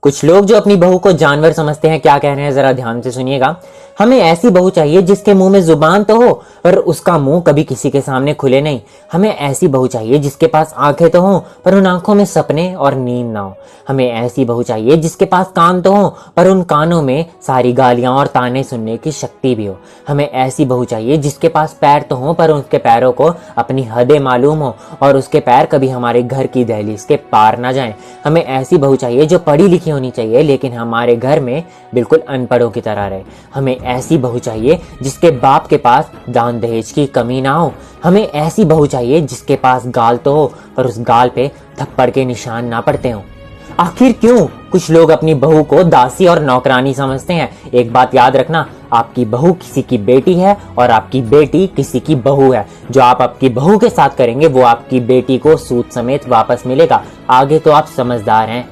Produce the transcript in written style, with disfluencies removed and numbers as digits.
कुछ लोग जो अपनी बहू को जानवर समझते हैं, क्या कह रहे हैं जरा ध्यान से सुनिएगा। हमें ऐसी बहू चाहिए जिसके मुंह में जुबान तो हो पर उसका मुंह कभी किसी के सामने खुले नहीं। हमें ऐसी बहू चाहिए जिसके पास आंखें तो हों पर उन आंखों में सपने और नींद ना हो। हमें ऐसी बहू चाहिए जिसके पास कान तो हो पर उन कानों में सारी गालियां और ताने सुनने की शक्ति भी हो। हमें ऐसी बहू चाहिए जिसके पास पैर तो हो पर उसके पैरों को अपनी हदें मालूम हो और उसके पैर कभी हमारे घर की दहलीज के पार ना जाएं। हमें ऐसी बहू चाहिए जो पढ़ी लिखी होनी चाहिए लेकिन हमारे घर में बिल्कुल अनपढ़ों की तरह रहे। हमें ऐसी बहू चाहिए जिसके बाप के पास दान दहेज की कमी ना हो। हमें ऐसी बहू चाहिए जिसके पास गाल तो हो पर उस गाल पे थप्पड़ के निशान ना पड़ते हों। आखिर क्यों कुछ लोग अपनी बहू को दासी और नौकरानी समझते हैं? एक बात याद रखना, आपकी बहू किसी की बेटी है और आपकी बेटी किसी की बहू है। जो आप आपकी बहू के साथ करेंगे वो आपकी बेटी को सूद समेत वापस मिलेगा। आगे तो आप समझदार हैं।